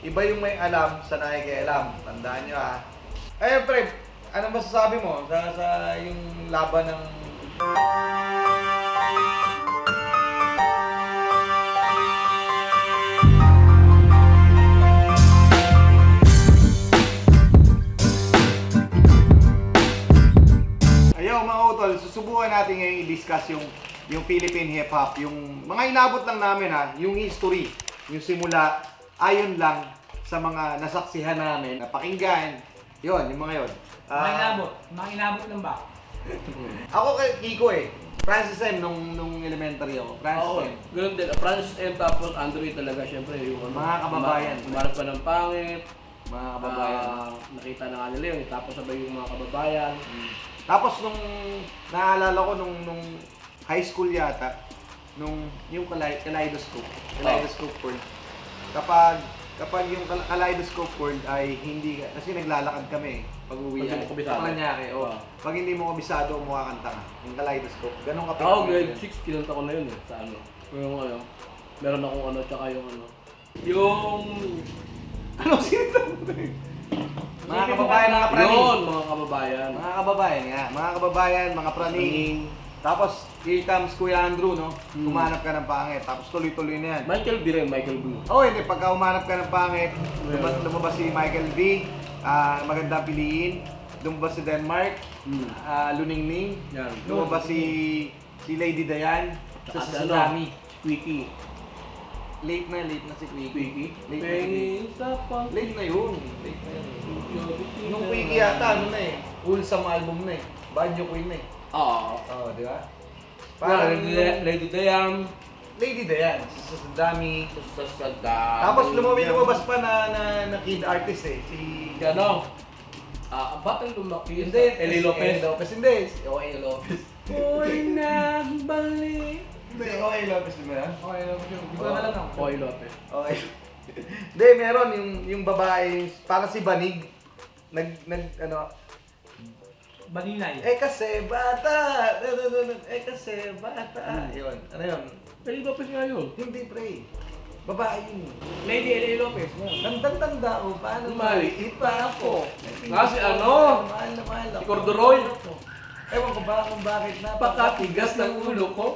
Iba yung may alam sa nakikialam. Tandaan nyo ha. Ayun pre, ano masasabi mo sa yung laban ng... Ayaw mga utol, susubukan natin ngayon i-discuss yung Philippine hip-hop, yung mga inabot lang namin ha, yung history, yung simula, ayon lang sa mga nasaksihan namin, napakinggan, yon yung mga yon. Mga inabot lang ba? Ako kay Kiko Francis M nung elementary ako. Francis M. Ganun din. Francis M tapos Andrew talaga syempre yung mga kababayan. Umarap pa ng pangit. Mga kababayan. Nakita na nga nila yun. Tapos sabay yung mga kababayan. Tapos nung naalala ko nung high school yata, yung Kaleidoscope World. Kapag yung Kaleidoscope World ay hindi, kasi naglalakad kami pag uwi ay. Pag hindi mo kabisado, makakanta ka. Yung Kaleidoscope. Ganun kapag. Ako grade 6 kinanta ko na yun sa ano. Yung ano, meron akong ano tsaka yung ano. Yung ano sinita mo? Mga kababayan, mga praning. Yun, mga kababayan. Mga kababayan, mga praning. Tapos, here comes Kuya Andrew, no? Umanap ka ng pangit. Tapos tuloy-tuloy na yan. Michael B rin, Michael B. Hindi. Pagka umanap ka ng pangit, lumabas si Michael B. Magandang piliin. Lumabas si Denmark. Luningning. Lumabas si Lady Diane. Sa Dami. Quickie. Late na si Quickie. Late na yun. Nung Quickie yata, ano na wholesome album na Banyo Queen na Oo, di ba? Parang Lady Diane. Sa Dami. Sa Dami. Tapos lumabas pa na kid artist si... Ano? Batang lumaki. Hindi. Eli Lopez. Hindi. Eli Lopez. Hoy nagbalik. Hindi, Eli Lopez di ba yan? Okay, hindi ko na lang. Eli Lopez. Okay. Hindi, meron yung babae, parang si Banig. Baninay. Kasi bata. Yun. Ano yun? Eli Lopez nga yun. Hindi, pre. Babae yun. Lady Eli Lopez. Tandang-tanda ko. Paano Maliit pa ako? Kasi ano? Mahal na mahal ako. Si Corduroy. Ewan ko ba kung bakit Napakatigas ng ulo ko.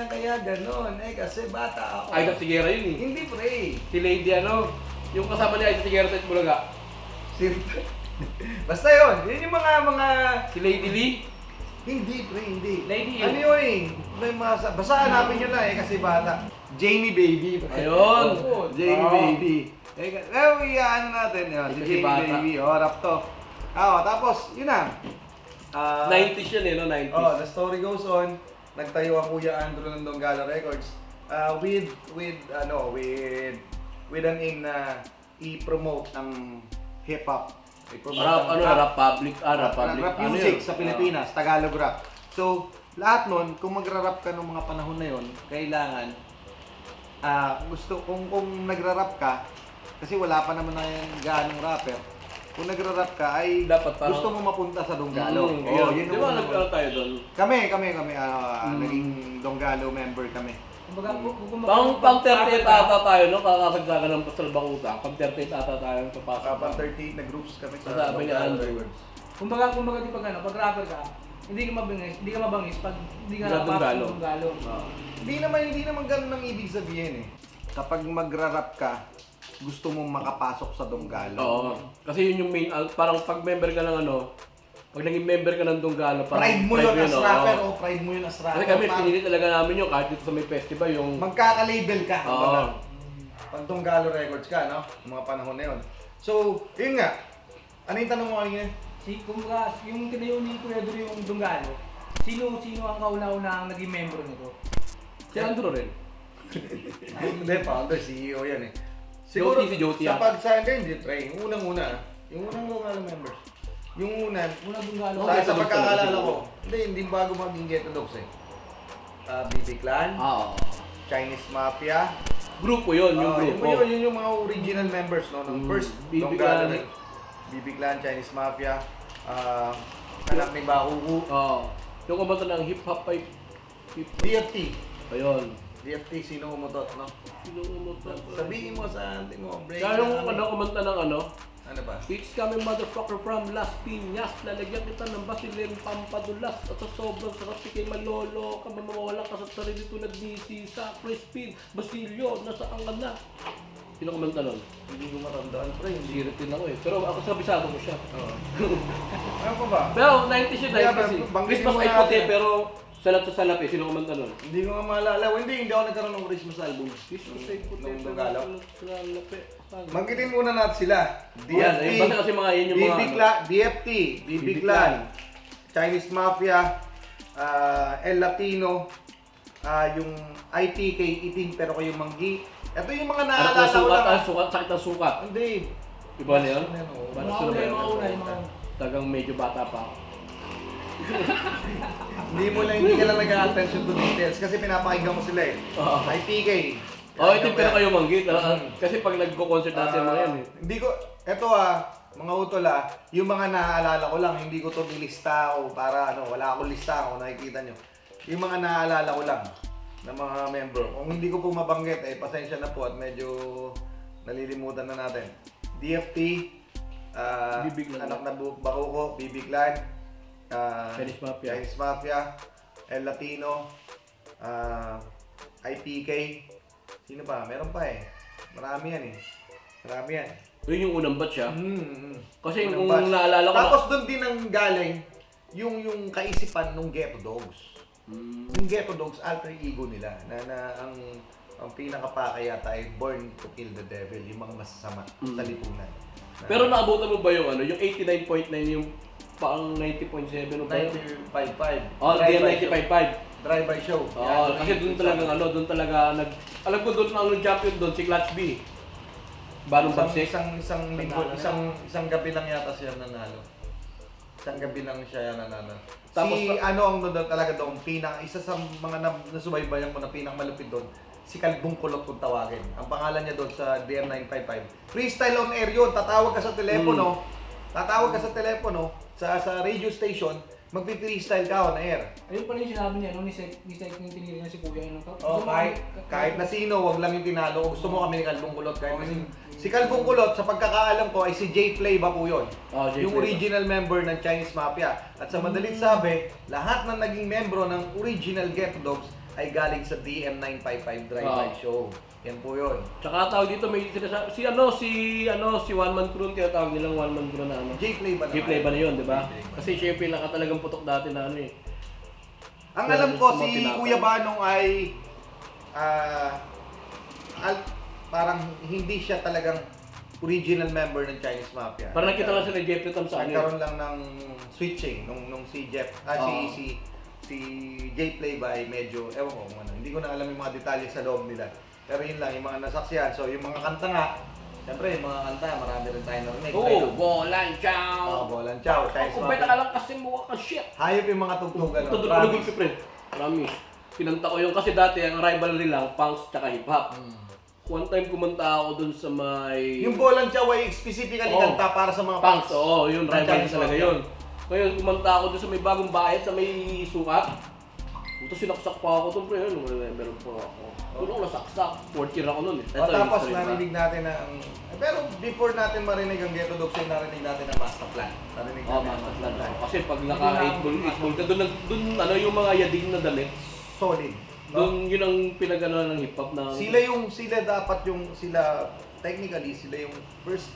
Kaya ganon. Kasi bata ako. Ay, Sigera yun eh. Hindi, pre. Si Lady ano? Yung kasama niya ay Sigera sa Bulaga. Basta yun. Yun yung mga... Si Lady Lee. Hindi, pre. Hindi. Lady Ano yun May basta hanapin nyo na kasi bata. Jamie Baby. Ayun. Jamie Baby. Ano natin yun. Si Jamie Baby. Rap to. Tapos, yun na. 90s yun no? 90s. The story goes on. Nagtayo ang Kuya Andrew ng Donggala Records with an aim na i-promote ang hip-hop. Rap public. Rap music sa Pilipinas, Tagalog rap. So, lahat nun, kung magra-rap ka ng mga panahon na yon, kailangan kung nagra-rap ka, kasi wala pa naman na ganong rapper, kung nagra-rap ka ay dapat parang gusto mo mapunta sa Donggalo. Yun. Di ba nag-ano tayo doon? Kami, naging Donggalo member kami. Pang 38 ata tayo, no? Kakasagsagan ng salbang utang. Pang 38 ata tayo papasok. Pang 38 na groups kami sa Donggalo. Kumbaga pag rapper ka, hindi ka mabangis pag hindi ka napasok sa Donggalo. Hindi naman ganun ang ibig sabihin Kapag magra-rap ka, gusto mong makapasok sa Donggalo. Oo. Kasi yun yung main, parang pag member ka ng pag naging member ka ng Donggalo, parang pride mo yun as rapper pride mo yun as rapper. Kasi kami, pinili talaga namin yun kahit dito sa may festival yung... Magkaka-label ka. Oo. Pag Donggalo Records ka, no? Yung mga panahon na yun. So, yun nga. Ano yung tanong mo kanina? Kumbaga, yung tinayo ni Kuya Drew yung Donggalo, sino ang kauna-una ang naging member nito? Si Andrew rin. Hindi, founder, CEO yan Siguro, si Joti sa pag-sign hindi, try. Yung unang-una members. Yung unang Donggalo. sa pagkakalala ko, hindi bago maging Ghetto Dogs BB Clan, Chinese Mafia. Grupo yun, yung grupo. Yun yung mga original members, no? Ng first Donggalo BB Clan, Chinese Mafia, anak ni Bakuku. Yung kumanta ng hip-hop pipe. DFT. Ayun. DFT, sino umutot, no? Sino kumanta? Sabihin mo sa auntie mo, break Kaya nung na kami. kumanta ng ano, Ano ba? it's coming motherfucker from Las Piñas. Lalagyan kita ng basilin pampadulas. At sa sobrang sarap ikay malolo ka, mamawala ka sa sarili tulad ni si sa Crispin. Basilio, nasaan ka na? Sino kumanta nun? Hindi ko matandaan, pre. Sirit din ako eh. Pero ako sabisado ko siya. Oo. Ano pa ba? Pero 90s yun, Yeah, 90s eh. banggitin Christmas mo ay nga puti natin. pero salat sa salap eh. Sino kumanta nun? Hindi ko nga maalala. Hindi ako nagkaroon ng Christmas album. Christmas ay puti Nung pero nagalaw. salat sa salap eh. Banggitin muna natin sila. Yan, eh, basta kasi mga yun yung mga DFT, BB Clan, Chinese Mafia, El Latino, yung ITK, Iting pero kayo manggi. Ito yung mga Anak naalala ng ko sukat, lang. sukat, sakit ng sukat. Hindi. Iba na yun? Ano, Para Mga sa una, mga yung mga una, yung mga... tagang medyo bata pa ako. Hindi ka lang nag-attention to details kasi pinapakinggan mo sila eh. Oo. ITK. Oh, ito pero kayo manggit. Kasi pag nagko-concert natin mga yan eh. Hindi ko, eto mga utol yung mga naaalala ko lang, hindi ko to nilista o para wala akong lista kung nakikita nyo. Yung mga naaalala ko lang ng mga membro. Kung hindi ko po mabanggit, pasensya na po at medyo nalilimutan na natin. DFT, BB Clan. Anak na Bakuko, BB Clan, Chinese Mafia. Chinese Mafia, El Latino, IPK, sino pa? Meron pa eh. Marami yan eh. Marami yan. Yun yung unang batch siya. Kasi Unang kung batch. naalala ko Tapos doon din ang galing yung kaisipan ng Ghetto Dogs. Yung Ghetto Dogs alter ego nila na ang pinakapaka yata ay Born to Kill the Devil, yung mga masasama sa lipunan. Pero naabutan mo ba yung ano, yung 89.9 yung pang 90.7 o ba yun? 95.5. Oh, hindi 95.5. Drive-by show. Oo, kasi doon talaga doon talaga alam ko doon ang champion doon si Clutch B. Barong Bagsik. Isang linggo, isang gabi lang yata siya nanalo. Isang gabi lang siya nanalo. Tapos Si ang doon talaga doon, isa sa mga nasubaybayan ko na pinakamalupit doon, si Kalbong Kulot kung tawagin. Ang pangalan niya doon sa DM955. Freestyle on air yun, tatawag ka sa telepono, sa radio station, magpi-freestyle ka on air. Ayun pala yung sinabi niya, no? Ni Sek yung tinigil niya si Kuya. Yung Kahit na sino, wag lang yung tinalo. Kung gusto mo kami ni Kalbong Kulot, kahit na sino. Si Kalbong Kulot, sa pagkakaalam ko, ay si J. Flavor po yun. Oh, J. Yung Flavor. original member ng Chinese Mafia. At sa madalit sabi, lahat ng naging membro ng original Ghetto Dogs ay galing sa DM955 Drive-By Show. Yan po yun. Tsaka tawag dito may si One Man Crew, tinatawag nilang One Man Crew na ano. J. Flavor J Play ba na yun, di ba? Kasi siya yung pinaka talagang putok dati na ano eh. Ang Pero alam ko, gusto mo si tinapay. Kuya Banong ay parang hindi siya talagang original member ng Chinese Mafia. Parang nakita lang sila Jeffrey Tam sa ano. Nagkaroon lang ng switching nung si Jeff, si J Play ba ay medyo, ewan ko kung ano, hindi ko na alam yung mga detalye sa loob nila. Pero yun lang, yung mga nasaksihan. So yung mga kanta nga, siyempre yung mga kanta, marami rin tayo narinig. Oo, Bolan Chow! Bolan Chow, Chinese Kung beta Mafia. ka lang kasi mukha kang shit! Hayop yung mga tugtugan. Ito doon ko pre. Marami. Kinanta ko yung kasi dati ang rivalry lang, punks tsaka hip-hop. One time kumanta ako dun sa may... Yung Bolan Chow ay specifically Oo. kanta para sa mga punks, oo, yun, Ng rivalry Chinese talaga Mafia. yun. Ngayon kumanta ako dun sa may bagong bayan, sa may sukat. Ito sinaksak pa ako dun pre, yun, meron po ako. Doon ako nasaksak, 4th year ako nun eh. Ito, Tapos yung story narinig natin na pero before natin marinig ang Ghetto Dogs, ay narinig natin ang Master Plan. Narinig Oh, natin ang master plan. Kasi pag Hindi naka na 8 ball ka, doon ano yung mga yading na damit. Solid. No? Doon yun ang pinagano ng hip hop na Sila technically sila yung first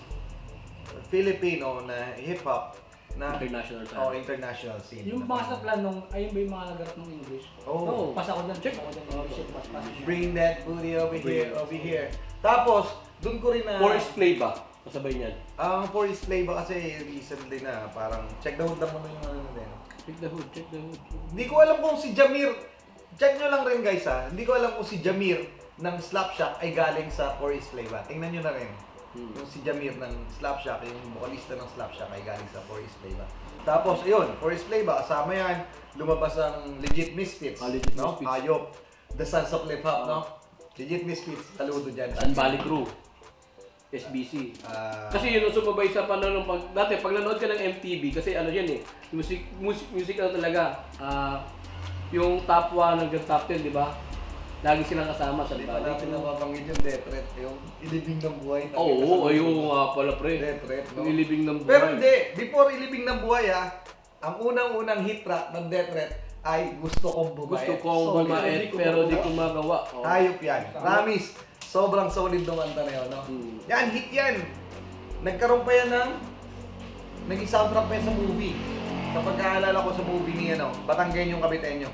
Filipino na hip hop na international international scene. Yung master plan nung, ayun ba yung mga nagarap ng English? Oh. Pas ako dyan, check ako dyan. English, pas. Bring that booty over here. Tapos, doon ko rin na Forest play ba? Kasabay niyan. ang Forest Play ba kasi recently na parang check the hood lang mo yung ano din. Check the hood, check the hood. Hindi ko alam kung si Jamir, check nyo lang rin guys hindi ko alam kung si Jamir ng Slapshot ay galing sa Forest Play ba. Tingnan nyo na rin. Yung si Jamir ng Slapshot, yung vocalista ng Slapshot ay galing sa Forest Play ba. Tapos ayun, Forest Play ba, kasama yan, lumabas ang Legit Misfits, Legit no? Misfits. Hayop, The Sons of Hip Hop, no? Legit Misfits, saludo dyan. San Valley Crew. SBC. Kasi yun ang sumabay sa panahon ng dati pag nanood ka ng MTV kasi ano yan eh, music na talaga. Yung top 1 hanggang top 10, di ba? Lagi silang kasama sa Hindi pa bali. natin napabanggit yung death threat, yung ilibing ng buhay. Oo, ayun nga pala pre. Death threat, no? Yung ilibing ng buhay. Pero hindi, before ilibing ng buhay ang unang-unang hit track ng death threat ay gusto kong bumait. Gusto kong bumait pero di ko magawa. Oh. Hayop yan. Promise. Sobrang solid ng kanta na yun, no? Yan, hit yan. Nagkaroon pa yan ng naging soundtrack pa yan sa movie. Kapag kaalala ko sa movie ni Batanggen yung Kabitenyo.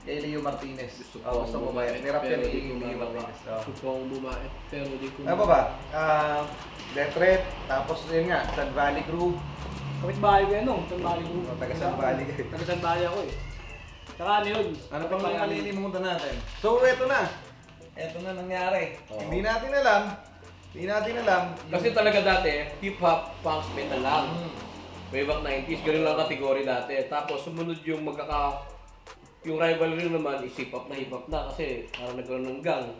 Kay Leo Martinez. Gusto kong bumait. Nirap yan ni Leo Martinez. Gusto kong bumait pero di ko Ano pa ba? Death Threat, tapos yun nga, San Valley Crew. Kapit-bahay ko yan, no? San Valley Group. Taga San Valley. Taga San Valley ako eh. Tsaka ano yun? Ano pang malilimutan natin? So, eto na. Eto na nangyari. Hindi natin alam. Kasi talaga dati, hip-hop, punks, metal lang. Way back 90s, ganun lang kategory dati. Tapos sumunod yung yung rivalry naman is hip-hop na kasi parang nagkaroon ng gang.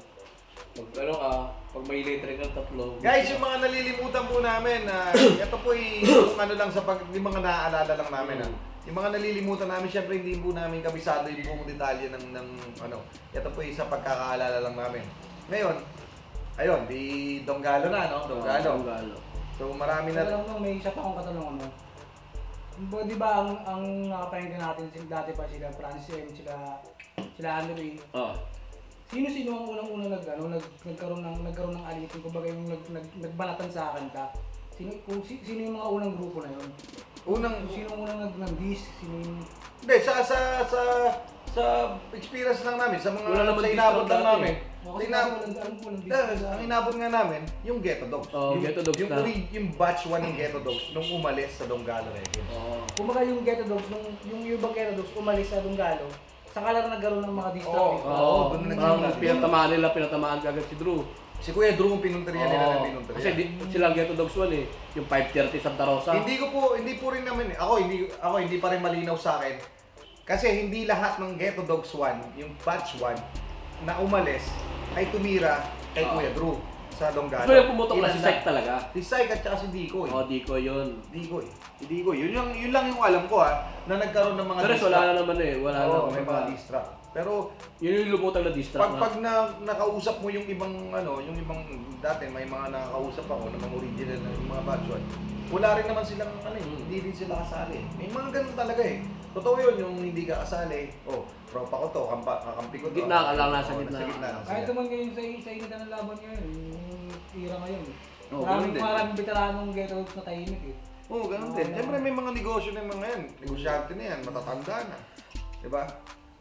Pag may later kang tatlo. Guys, yung mga nalilimutan po namin, ito po yung ano lang yung mga naaalala lang namin. Yung mga nalilimutan namin, syempre hindi po namin kabisado yung buong detalye ng ano. Ito po yung sa pagkakaalala lang namin. Ngayon, ayun, di Donggalo na, no? Donggalo. So marami na. May isa pa akong katanungan mo. Di ba ang nakapahinggan natin dati pa sila Francis M, sila Andre. Sino ang unang-unang nagkaroon ng alitin, kumbaga yung nagbanatan sa akin ka? Sino yung mga unang grupo na yun? Sino ang unang nag-diss? Hindi, sa experience lang namin, sa mga Wala naman sa inabot lang dati. namin. Kasi Ang inabot nga namin, yung Ghetto Dogs. Ghetto Dogs yung, na. yung batch 1 ng Ghetto Dogs nung umalis sa Donggalo Records. kumbaga yung Ghetto Dogs, yung ibang Ghetto Dogs umalis sa Donggalo, saka lang nagkaroon ng mga diss track. doon nagsimula. Pinatamaan agad si Drew. Si Kuya Drew ang pinunteriya nila ng pinunteriya. Kasi sila Ghetto Dogs 1 eh. Yung 530 Santa Rosa. Hindi po rin naman, ako hindi pa rin malinaw sa akin. Kasi hindi lahat ng Ghetto Dogs 1, yung batch 1, na umalis, ay tumira kay Kuya Drew sa Donggalo. So yung pumutok na si Syke talaga. Si Syke at saka si Dikoy. Diko yun. Dikoy. Yun lang yung alam ko na nagkaroon ng mga Pero diss wala track. na naman eh. Wala na. May mga diss track. Pero Yun yung lumutang na diss track pag nakausap mo yung ibang dati may mga nakakausap ako ng mga original na yung mga batch 1. Wala rin naman silang hindi din sila kasali. May mga ganun talaga eh. Totoo yun, yung hindi ka kasali. Tropa ko to, kakampi ko to. Gitna ka lang, nasa gitna. lang Kahit sila. naman ngayon sa init ng laban ngayon, yung tira ngayon. ganun din. Maraming veteranong Ghetto Dogs na tahimik eh. Ganun din. Siyempre may mga negosyo na yung mga yan. Negosyante na yan, matatanda na. Diba?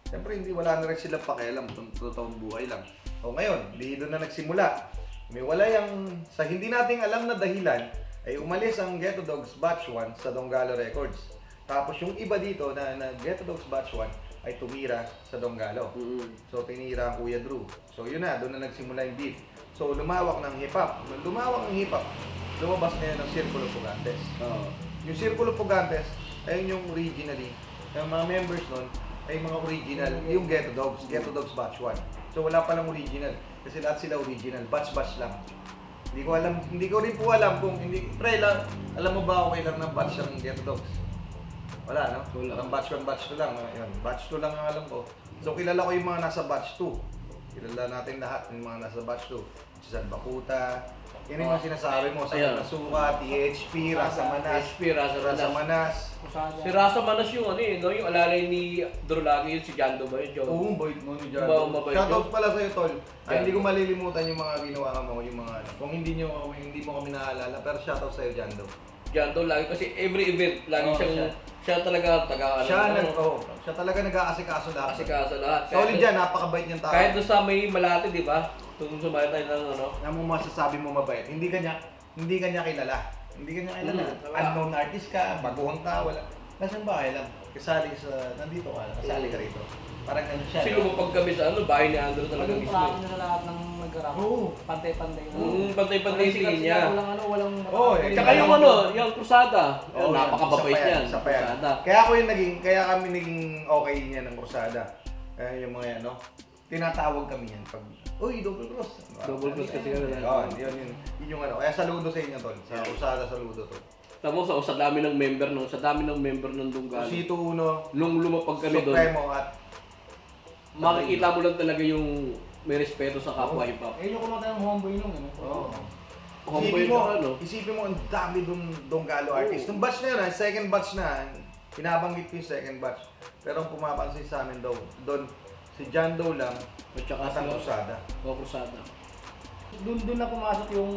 Siyempre wala na rin sila pakialam, totoong buhay lang. Ngayon, doon na nagsimula. May wala sa hindi nating alam na dahilan, ay umalis ang Ghetto Dogs Batch 1 sa Donggalo Records. Tapos yung iba dito na Ghetto Dogs Batch 1 ay tumira sa Donggalo. So tinira ang Kuya Drew. So yun na, doon na nagsimula yung beef. So lumawak ng hip-hop. Nung lumawak ng hip-hop, lumabas na yun ang Circulo Pugantes. Yung Circulo Pugantes, ayun yung originally, yung mga members nun, ay mga original, yung Ghetto Dogs Batch 1. So wala pa lang original, kasi lahat sila original, batch lang. Hindi ko rin po alam kung alam mo ba okay lang ng batch ng Ghetto Dogs? Wala, no? Wala. Ang batch 1, batch 2 lang. Yun, batch 2 lang ang alam ko. So kilala ko yung mga nasa batch 2. Kilala natin lahat yung mga nasa batch 2. Si San Bakuta. Yan yung mga sinasabi mo. Sa Nasuka, THP, Rasa Manas. Si Rasa Manas yung yung alalay ni Drolagi yun, si Jando ba yun? Oo, bait mo ni Jan. Mabait Shoutout pala sa'yo, Tol. Jan. Hindi ko malilimutan yung mga ginawa mo, yung mga kung hindi mo kami naalala, pero shoutout sa'yo, Jando. Jando lagi kasi every event lagi siya talaga Siya talaga nag-aasikaso lahat. lahat. Solid yan, napakabait niyang tao. Kahit doon sa may Malate, di ba? Kung sumaya tayo ng Ano mo masasabi mo mabait? Hindi ka niya kilala. Unknown artist ka, baguhang ka, wala. Nasaan ba alam? Kasali ka nandito ka, kasali ka rito. Parang ano siya. Silumapag kami sa bahay ni Andrew talaga Walang mismo. plano na lahat ng nag-rap. Pantay-pantay na. Pantay-pantay yung tingin niya. Walang Tsaka yung yung Cruzada. Napakababait yan. Isa pa yan. Cruzada. Kaya kami naging okay niya ng Cruzada. Yung mga tinatawag kami yan pag, Double Cross. Double Cross kasi kami. Yun yung Kaya saludo sa inyo, Tol. Sa Cruzada, saludo, Tol. Tapos sa dami ng member ng Donggalo. Sito Uno, Nung lumapag kami doon. Supremo at makikita mo lang talaga yung may respeto sa kapwa hip hop. Eh, yung kumanta ng homeboy nung, ano? Oo. Homeboy Isipin mo, ka, ano? isipin mo, ang dami dong Donggalo artist. Nung batch na yun, second batch na, pinabanggit ko yung second batch. Pero ang pumapansin sa amin daw, doon, si John Doe lang, At saka at ang sila, Cruzada. Cruzada. Doon na pumasok yung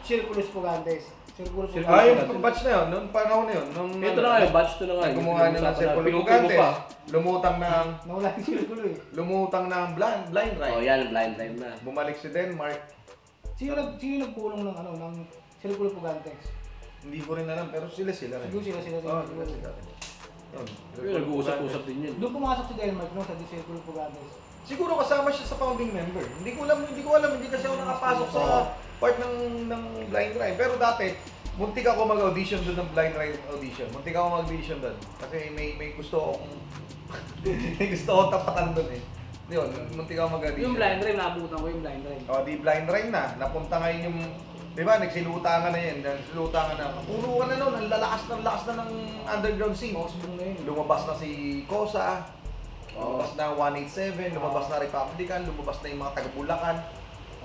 Circulus Pugantes. Circulus Circulus Ah, Pugantes. yung batch na yun, noong panahon na yun. Nung, Ito na nga yung batch to na nga. gumawa na ng Circulo Pugantes, Nawala yung Circulo eh. lumutang ng blind Oh, ride. yan, blind line na. Bumalik si Denmark, Sino nagpulong ng ano, ng Circulo Pugantes? hindi ko rin alam, pero sila rin. Siguro sila. Oo, sila rin. Yun. Yung nag-uusap-usap din yun. Doon pumasok si Denmark no, sa Circulo Pugantes. Siguro kasama siya sa founding member. Hindi ko alam, hindi kasi ako nakapasok sa part ng Blind Ride. Pero dati, muntik ako mag-audition doon ng Blind Ride audition. Muntik ako mag-audition doon. Kasi may gusto akong may gusto akong tapatan doon eh. Yun, muntik ako mag-audition. Yung blind ride, naabutan ko yung blind ride. O, di Blind Ride na. Napunta ngayon yung, di ba, nagsilutangan na yan. Nagsilutangan na. Puro ka na noon, ang lakas na ng underground scene. Osbong na yun. Lumabas na si Kosa, lumabas na 187, lumabas na Republican, lumabas na yung mga taga-Bulacan.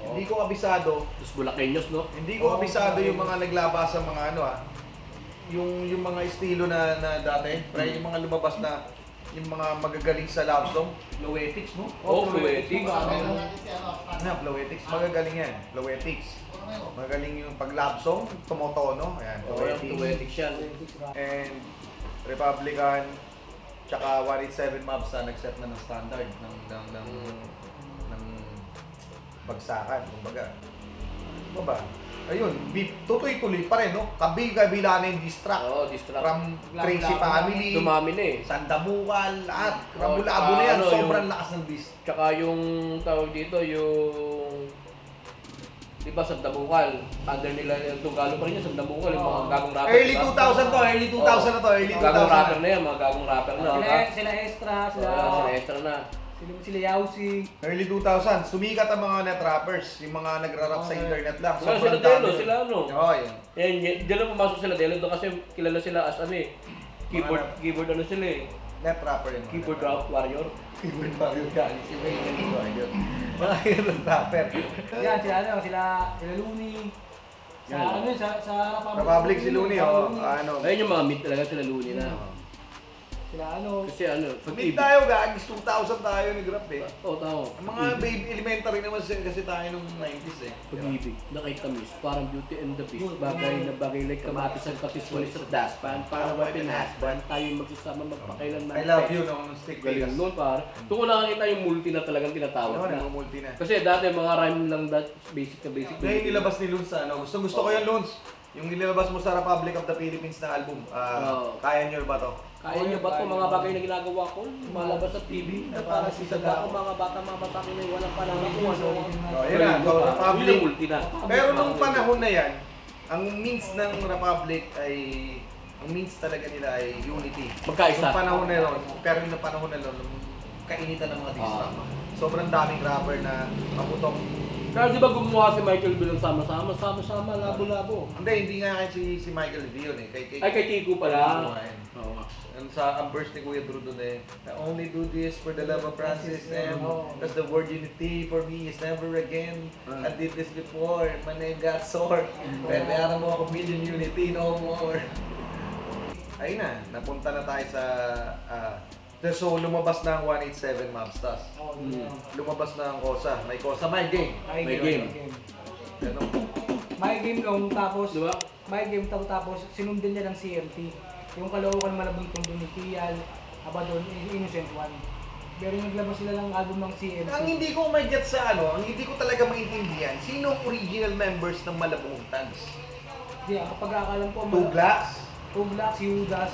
Hindi ko kabisado, Tapos Bulaqueños, no? hindi ko kabisado yung mga naglabas sa mga ano yung mga estilo na dati, pero yung mga lumabas na yung mga magagaling sa love song, Floetics, no? Oh, Floetics. Floetics, magagaling yan, Floetics. Magaling yung pag love song, tumotono, ayan, Oo, yung Tuwetics yan. And Republican, tsaka 187 Mobs na nag-set na ng standard ng bagsakan, kumbaga. Ano ba? Ayun, tuloy-tuloy pa rin, no? Kabila na yung distract. Oo, distract. From Crazy Family, Dumami na eh. Sandamukal, lahat. Oo, Rabo-labo na yan, ano, sobrang yung- lakas ng disc. Tsaka yung tawag dito, yung... Di ba, Sandamukal? Under nila yung Tunggalo pa rin yun, Sandamukal, yung mga gagong rapper. Early 2000 to, early 2000 na to, early 2000 Gagong rapper na. na yan, mga gagong rapper na. Sila Extra, Sila extra na. sila Yausi. Early 2000, sumikat ang mga net rappers, yung mga nagra-rap sa internet lang. Sila Sobrang Delo, dami. sila ano. Oo, yun. Yan, diyan lang pumasok sila Delo doon kasi kilala sila as ano eh. Keyboard ano sila eh. Net rapper yun. Keyboard rap warrior. Keyboard warrior galing si Wayne Warrior. Mga yun rapper. Yan, sila Looney. Sa Yan. ano yun, sa Republic si Looney, oh. Ano. Ayun yung mga meet talaga sila Looney na. Sila ano. Kasi ano, pag Mid tayo gagis, 2000 tayo ni Grab eh. Oo, tao. Ang mga baby elementary naman kasi tayo nung 90s eh. Pag-ibig, nakitamis, parang Beauty and the Beast. Bagay na bagay like kamatis ang katis walis at daspan. Para weapon husband, tayo magsasama magpakailan I love you nung stick Galing Vegas. nun par. Doon ko nakakita yung multi na talagang tinatawag Ano, na. mga multi na. Kasi dati mga rhyme lang basic na basic. Ngayon nilabas ni Luns sa ano. Gusto ko yung Luns. Yung nilabas mo sa Republic of the Philippines na album. Oo. Kaya nyo ba to? Kaya niyo ba ito mga bagay na ginagawa ko? Malabas sa TV na para si Sada ko mga bata mamasakin na walang panahon kung ano. Oh, yun na. So, Yun Republic. ang multi na. Pero nung panahon na yan, ang means ng Republic ay, ang means talaga nila ay unity. Magkaisa. Nung panahon na yun, pero yung panahon na yun, nung kainitan ng mga distract. Sobrang daming rapper na maputong. Kaya di ba gumawa si Michael bilang sama-sama, labo-labo. Hindi nga kaya si Michael V yun eh. Ay, kay Kiko pala. Oo nga. Ang sa ang verse ni Kuya Drew doon eh, I only do this for the love of Francis M. Because the word unity for me is never again. I did this before, my name got sore. Bayaran mo ako million unity, no more. Ayun na, napunta na tayo sa... so lumabas na ang 187 Mobstars. Lumabas na ang Kosa. May Kosa, may game. May game. Ano? May game nung tapos, Di ba? may game tapos sinundan niya ng CMT. Yung Caloocan Malabong Tondo ni Tial, Abadon, Innocent One. Pero naglabas sila ng album ng CMT. Ang hindi ko may-get sa ano, ang hindi ko talaga maintindihan, sino ang original members ng Malabong Tags? Di, ang pagkakalam ko, Douglas? Tuglak, si Judas,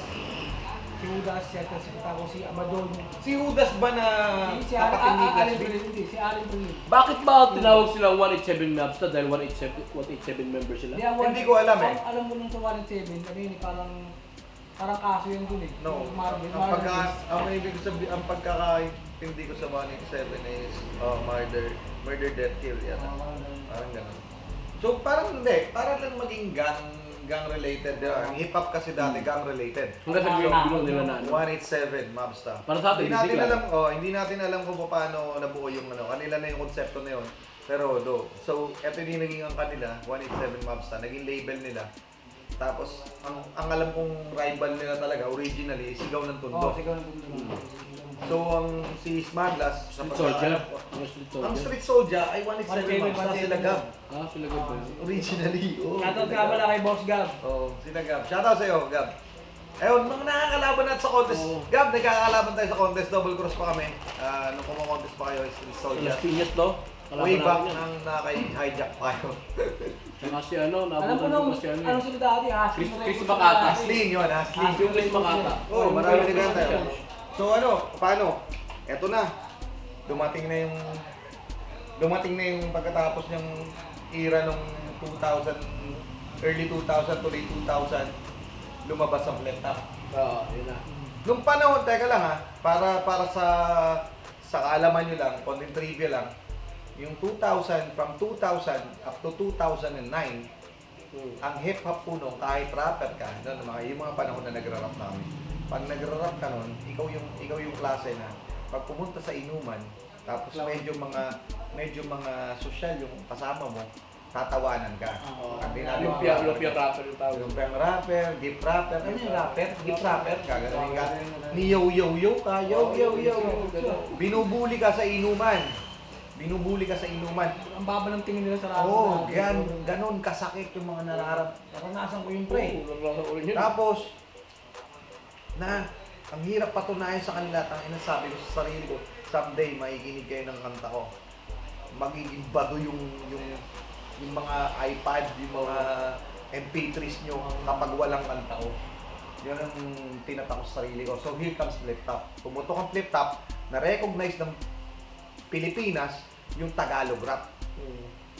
tapos si Abadon. Si Judas ba na Si kapatid ni Clash Allen B? Bril, hindi, si Allen Bril. Bakit ba tinawag silang 187 maps na dahil 187 members sila? Hindi ko alam eh. Alam mo nung sa 187, ano yun, parang kaso yun dun eh. No. Marvel. Ang ibig sabihin, ang pagkakaintindi ko sa 187 is murder, death, kill yata. Parang ganun. So parang hindi, para lang maging gang gang-related. Ang hip-hop kasi dati gang-related. Hanggang sa bilo nila na ano. 187 Mobsta. Para sa atin, hindi natin alam kung paano nabuo yung ano. Kanila na yung konsepto na yun. Pero so eto din naging ang kanila, 187 Mobsta, naging label nila. Tapos ang alam kong rival nila talaga originally Sigaw ng Tondo. Sigaw ng Tondo. So si Smadlas, ang Street Soldier ay 187 Mobsta, sila Gab. Sila Gab. Originally. Shoutout ka pala kay Boss Gab. Sila Gab. Shoutout sa'yo, Gab. Ayun, mga nakakalaban natin sa contest. Gab, nagkakalaban tayo sa contest. Double cross pa kami. Nung kumakontest pa kayo, Street Soldier. Las Piñas to. Way back nang naka-hijack pa kayo. Saka si ano, alam ko nung, ano sila dati, Chris Makata. Haslin yun, Haslin. Yung Chris Makata. Marami na tayo. So paano? Eto na. Dumating na yung pagkatapos ng era nung 2000, early 2000 to late 2000, lumabas ang Flip Top. Yun na. Nung panahon, teka lang para sa kaalaman nyo lang, konting trivia lang, yung 2000, from 2000 up to 2009, ang hip-hop po nung kahit rapper ka, yung mga panahon na nagra-rap namin, pag nagra-rap ka nun, ikaw yung klase na pag pumunta sa inuman, tapos medyo mga social yung kasama mo, tatawanan ka. Lumpia rapper yung tawag. Lumpiang rapper, gift rapper. Ano yung rapper? Gift rapper. Gagawin ka. Ni yo-yo-yo ka. Yo-yo-yo. Binubuli ka sa inuman. Ang baba ng tingin nila sa rapper. Oo, ganon kasakit yung mga naranasan ko yung pre. Tapos, ang hirap patunayan sa kanila, sabi ko sa sarili ko, someday makikinig kayo ng kanta ko. Magiging bado yung mga iPad, yung mga MP3s nyo kapag walang kanta ko. Yun ang tinatak ko sa sarili ko. So here comes Flip Top. Pumutok ang Flip Top, na-recognize ng Pilipinas yung Tagalog rap.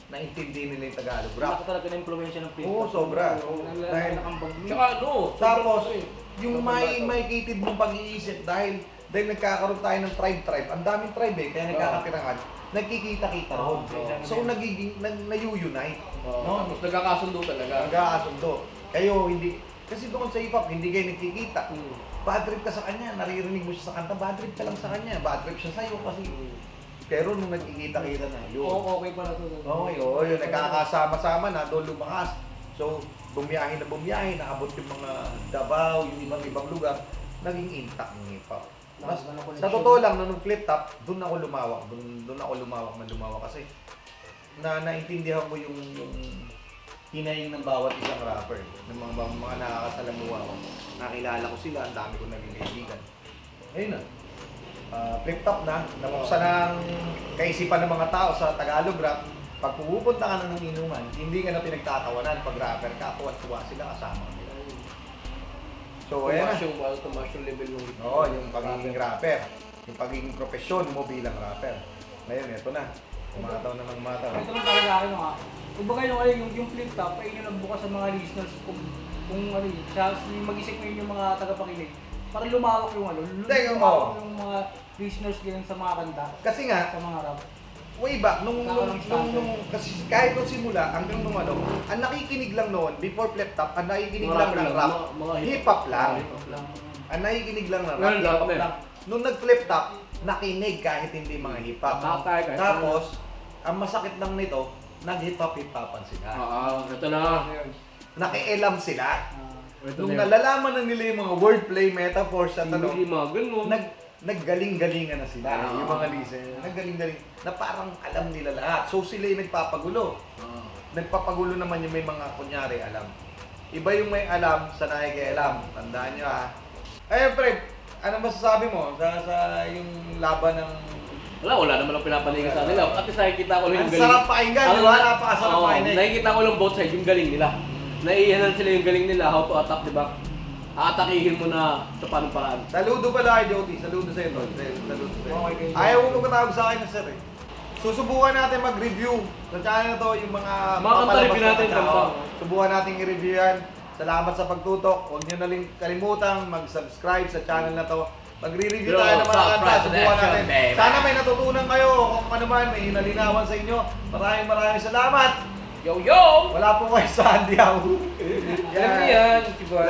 Naintindi nila yung Tagalog rap. Wala ka talaga na impluwensya ng Flip Top. Oo, sobra. Dahil, Tsaka tapos, yung may kitid mong pag-iisip dahil nagkakaroon tayo ng tribe. Ang daming tribe kaya nagkakapirangan. Nagkikita-kita ron. So, nag-unite. No? Mas nagkakasundo talaga. Nagkakasundo. Kayo, hindi, kasi doon sa hip-hop, hindi kayo nagkikita. Bad trip ka sa kanya, naririnig mo siya sa kanta, bad trip ka lang sa kanya. Bad trip siya sa'yo kasi. Pero nung nagkikita-kita na, yun. Okay pala ito. Okay, yun. Nagkakasama-sama na, doon lumakas. So, bumiyahe, naabot yung mga Davao, yung ibang lugar, naging intact ng hip-hop. Sa totoo lang, nung Flip Top, doon ako lumawak. Doon ako lumawak kasi naintindihan ko yung hinaing ng bawat isang rapper, ng mga nakakasalamuha ko. Nakilala ko sila, ang dami ko naging kaibigan. Ayun na. Flip Top na, nabuksan ang kaisipan ng mga tao sa Tagalog rap. Pag pupunta ka na ng inuman, hindi ka na pinagtatawanan pag rapper ka, tuwa sila kasama nila. So, ayan na. Tumaas yung level yung yung pagiging rapper. Yung pagiging profesyon mo bilang rapper. Ngayon, ito na. Umataw na ng umataw. Ito lang talaga akin kung baga yung Flip Top, ay yun ang bukas sa mga listeners kung mag-isip ngayon yung mga tagapakinig. Para lumawak yung lumawak yung mga listeners ganyan sa mga kanta. Kasi nga, sa mga rap. Way back, kasi kahit nung simula, hanggang nung ang nakikinig lang noon, before Flip Top, ang nakikinig lang ng rap, hip-hop lang. Ang nakikinig lang ng rap, hip-hop lang. Nung nag-Flip Top, nakinig kahit hindi mga hip-hop. Tapos, ang masakit lang nito, nag-hip-hop-hip-hopan sila. Ito na. Nakialam sila. Nung nalalaman na nila yung mga wordplay, metaphors, at naggaling-galingan na sila, yung mga listener. Naggaling-galing, na parang alam nila lahat. So sila yung nagpapagulo. Nagpapagulo naman yung may mga kunyari alam. Iba yung may alam sa nakikialam. Tandaan nyo Ayun pre, ano masasabi mo sa yung laban ng... Wala naman ang pinapaligid sa nila. At least nakikita ko lang yung galing. Ang sarap pakinggan, di ba? Napakasarap pakinggan. Nakikita ko lang both sides yung galing nila. Naiiyanan sila yung galing nila, how to attack, di ba? Aatakihin mo na sa paano paraan. Saludo pala kay Jody. Saludo sa'yo, Tol. Saludo sa'yo. Ayaw mo magkatawag sa akin na sir Susubukan natin mag-review sa channel na to yung mga kanta-review natin. Subukan natin i-review yan. Salamat sa pagtutok. Huwag nyo na kalimutang mag-subscribe sa channel na to. Magre-review tayo ng mga kanta. Subukan natin. Sana may natutunan kayo. Kung ano man, may hinalinawan sa inyo. Maraming salamat. Yo, yo! Wala po kayo sa Andy Yahoo. Alam niyo yan, diba?